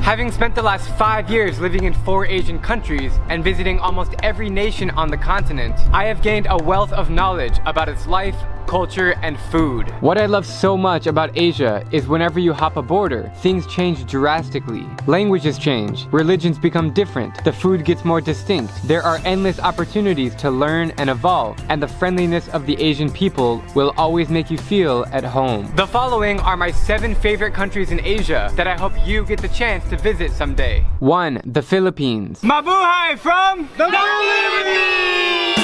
Having spent the last 5 years living in 4 Asian countries and visiting almost every nation on the continent, I have gained a wealth of knowledge about its life, culture, and food. What I love so much about Asia is whenever you hop a border, things change drastically. Languages change, religions become different, the food gets more distinct. There are endless opportunities to learn and evolve, and the friendliness of the Asian people will always make you feel at home. The following are my 7 favorite countries in Asia that I hope you get the chance to visit someday. 1. The Philippines. Mabuhay from the Philippines!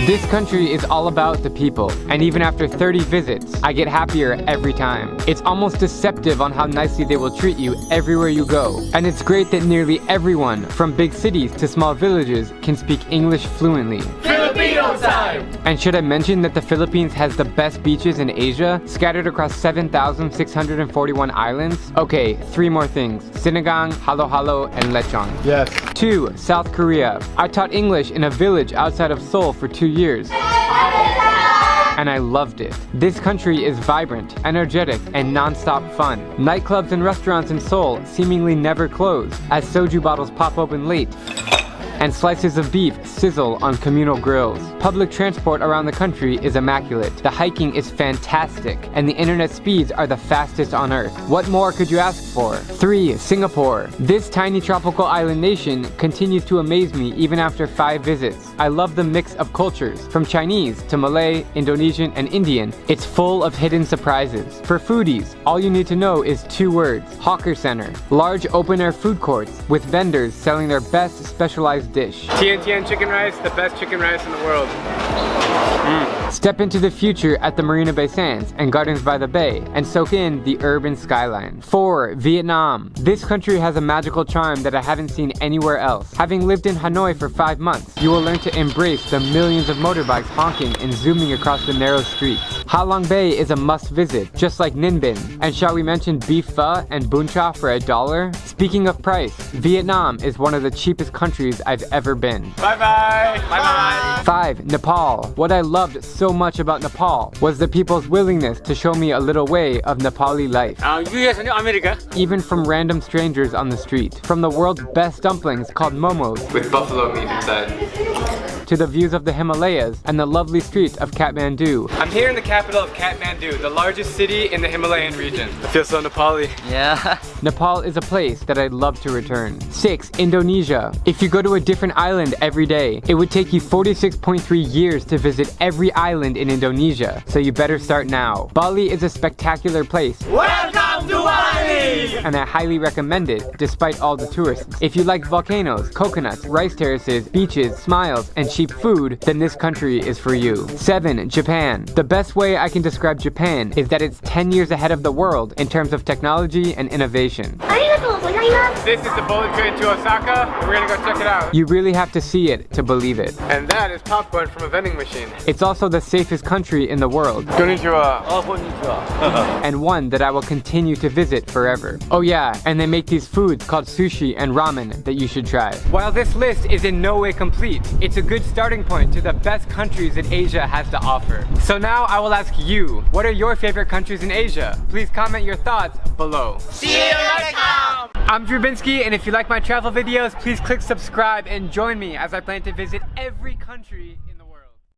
This country is all about the people, and even after 30 visits, I get happier every time. It's almost deceptive on how nicely they will treat you everywhere you go. And it's great that nearly everyone, from big cities to small villages, can speak English fluently. Filipino time! And should I mention that the Philippines has the best beaches in Asia, scattered across 7,641 islands? Okay, 3 more things. Sinigang, halo-halo, and lechon. Yes. 2. South Korea. I taught English in a village outside of Seoul for 2 years. And I loved it. This country is vibrant, energetic, and non-stop fun. Nightclubs and restaurants in Seoul seemingly never close, as soju bottles pop open late, and slices of beef sizzle on communal grills. Public transport around the country is immaculate. The hiking is fantastic, and the internet speeds are the fastest on earth. What more could you ask for? 3. Singapore. This tiny tropical island nation continues to amaze me even after 5 visits. I love the mix of cultures, from Chinese to Malay, Indonesian, and Indian. It's full of hidden surprises. For foodies, all you need to know is 2 words: hawker center. Large open-air food courts with vendors selling their best specialized dish. TNTN chicken rice, the best chicken rice in the world. Step into the future at the Marina Bay Sands and Gardens by the Bay and soak in the urban skyline. 4. Vietnam. This country has a magical charm that I haven't seen anywhere else. Having lived in Hanoi for 5 months, you will learn to embrace the millions of motorbikes honking and zooming across the narrow streets. Ha Long Bay is a must visit, just like Ninh Binh. And shall we mention beef pho and bún chả for $1? Speaking of price, Vietnam is one of the cheapest countries I've ever been. Bye bye! Bye bye! 5. Nepal. What I loved so much about Nepal was the people's willingness to show me a little way of Nepali life. Even from random strangers on the street. From the world's best dumplings called momos with buffalo meat inside, to the views of the Himalayas and the lovely streets of Kathmandu. I'm here in the capital of Kathmandu, the largest city in the Himalayan region. I feel so Nepali. Yeah. Nepal is a place that I'd love to return. 6. Indonesia. If you go to a different island every day, it would take you 46.3 years to visit every island in Indonesia, so you better start now. Bali is a spectacular place. Welcome to Bali! And I highly recommend it, despite all the tourists. If you like volcanoes, coconuts, rice terraces, beaches, smiles, and cheap food, then this country is for you. 7. Japan. The best way I can describe Japan is that it's 10 years ahead of the world in terms of technology and innovation. This is the bullet train to Osaka, and we're gonna go check it out. You really have to see it to believe it. And that is popcorn from a vending machine. It's also the safest country in the world. Konnichiwa. Oh, konnichiwa. And one that I will continue to visit forever. Oh yeah, and they make these foods called sushi and ramen that you should try. While this list is in no way complete, it's a good starting point to the best countries that Asia has to offer. So now I will ask you, what are your favorite countries in Asia? Please comment your thoughts below. See you next time! I'm Drew Binsky, and if you like my travel videos, please click subscribe and join me as I plan to visit every country in